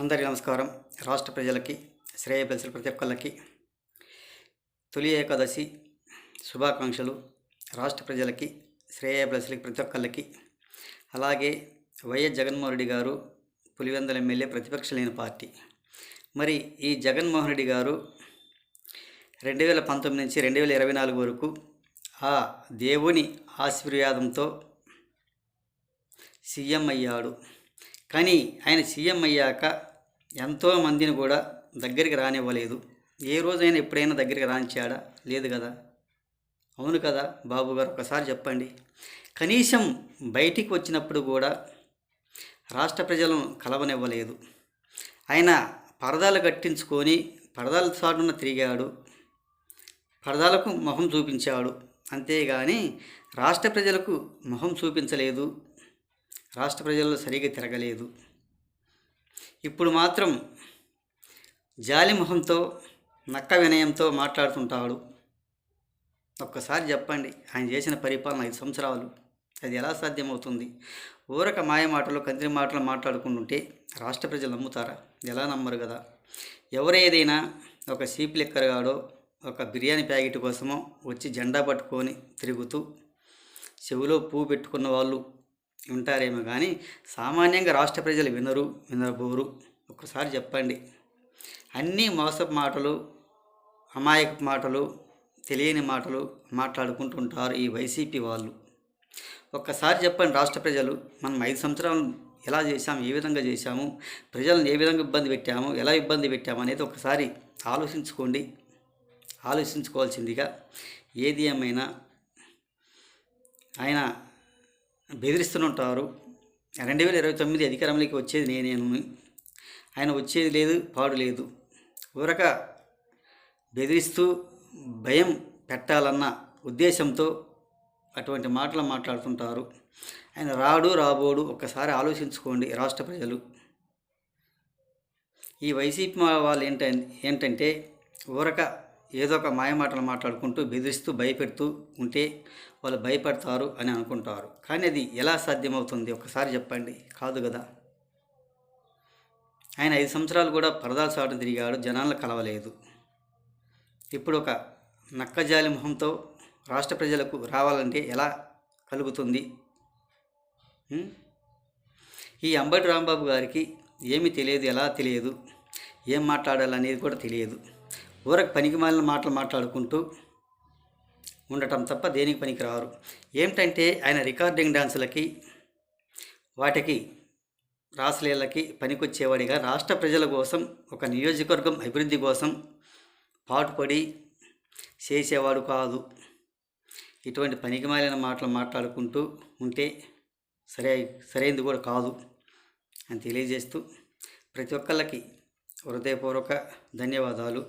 అందరికీ నమస్కారం. రాష్ట్ర ప్రజలకి, శ్రేయోభిలాషులు ప్రతి ఒక్కళ్ళకి తొలి ఏకాదశి శుభాకాంక్షలు. రాష్ట్ర ప్రజలకి, శ్రేయోభిలాషులకి ప్రతి ఒక్కళ్ళకి. అలాగే వైఎస్ జగన్మోహన్ రెడ్డి గారు పులివెందుల ఎమ్మెల్యే, ప్రతిపక్ష లేని పార్టీ. మరి ఈ జగన్మోహన్ రెడ్డి గారు 2019 నుంచి 2024 వరకు ఆ దేవుని ఆశీర్వాదంతో సీఎం అయ్యాడు. కానీ ఆయన సీఎం అయ్యాక ఎంతోమందిని కూడా దగ్గరికి రానివ్వలేదు. ఏ రోజైనా ఎప్పుడైనా దగ్గరికి రానిచ్చాడా? లేదు కదా. అవును కదా బాబు గారు, ఒకసారి చెప్పండి. కనీసం బయటికి వచ్చినప్పుడు కూడా రాష్ట్ర ప్రజలను కలవనివ్వలేదు. ఆయన పరదాలు కట్టించుకొని పరదాల చాటున తిరిగాడు, పరదాలకు మొహం చూపించాడు. అంతేగాని రాష్ట్ర ప్రజలకు మొహం చూపించలేదు, రాష్ట్ర ప్రజల్లో సరిగా తిరగలేదు. ఇప్పుడు మాత్రం జాలి మొహంతో, నక్క వినయంతో మాట్లాడుతుంటాడు. ఒక్కసారి చెప్పండి, ఆయన చేసిన పరిపాలన 5 సంవత్సరాలు అది ఎలా సాధ్యమవుతుంది? ఊరక మాయ మాటలు, కంత్రి మాటలు మాట్లాడుకుంటుంటే రాష్ట్ర ప్రజలు నమ్ముతారా? ఎలా నమ్మరు కదా. ఎవరేదైనా ఒక సీప్ లెక్కరగాడో, ఒక బిర్యానీ ప్యాకెట్ కోసమో వచ్చి జెండా పట్టుకొని తిరుగుతూ చెవిలో పువ్వు పెట్టుకున్న వాళ్ళు ఉంటారేమో కానీ సామాన్యంగా రాష్ట్ర ప్రజలు వినరబోరు. ఒక్కసారి చెప్పండి. అన్నీ మోసపు మాటలు, అమాయకపు మాటలు, తెలియని మాటలు మాట్లాడుకుంటుంటారు ఈ వైసీపీ వాళ్ళు. ఒక్కసారి చెప్పండి రాష్ట్ర ప్రజలు, మనం 5 సంవత్సరాలు ఎలా చేశాము, ఏ విధంగా చేశాము, ప్రజలను ఏ విధంగా ఇబ్బంది పెట్టాము, ఎలా ఇబ్బంది పెట్టాము అనేది ఒకసారి ఆలోచించుకోవాల్సిందిగా. ఏది ఏమైనా ఆయన బెదిరిస్తుంటారు. 2029 అధికారంలోకి వచ్చేది నేనేను, ఆయన వచ్చేది లేదు, పాడు లేదు. ఊరక బెదిరిస్తూ భయం పెట్టాలన్న ఉద్దేశంతో అటువంటి మాటలు మాట్లాడుతుంటారు. ఆయన రాబోడు. ఒక్కసారి ఆలోచించుకోండి రాష్ట్ర ప్రజలు. ఈ వైసీపీ వాళ్ళు ఏంటంటే ఊరక ఏదో ఒక మాయమాటలు మాట్లాడుకుంటూ బెదిరిస్తూ భయపెడుతూ ఉంటే వాళ్ళు భయపడతారు అని అనుకుంటారు. కానీ అది ఎలా సాధ్యమవుతుంది? ఒకసారి చెప్పండి. కాదు కదా. ఆయన 5 సంవత్సరాలు కూడా పరదాల చాటు తిరిగాడు, జనాలను కలవలేదు. ఇప్పుడు ఒక నక్కజాలి మొహంతో రాష్ట్ర ప్రజలకు రావాలంటే ఎలా కలుగుతుంది? ఈ అంబటి రాంబాబు గారికి ఏమీ తెలియదు, ఎలా తెలియదు, ఏం మాట్లాడాలనేది కూడా తెలియదు. ఊరకు పనికి మాలిన మాటలు మాట్లాడుకుంటూ ఉండటం తప్ప దేనికి పనికి రారు. ఏమిటంటే ఆయన రికార్డింగ్ డాన్సులకి, వాటికి రాసలీలకి పనికొచ్చేవాడిగా రాష్ట్ర ప్రజల కోసం, ఒక నియోజకవర్గం అభివృద్ధి కోసం పాటుపడి చేసేవాడు కాదు. ఇటువంటి పనికిమాలిన మాటలు మాట్లాడుకుంటూ ఉంటే సరైనది కూడా కాదు అని తెలియజేస్తూ ప్రతి ఒక్కళ్ళకి హృదయపూర్వక ధన్యవాదాలు.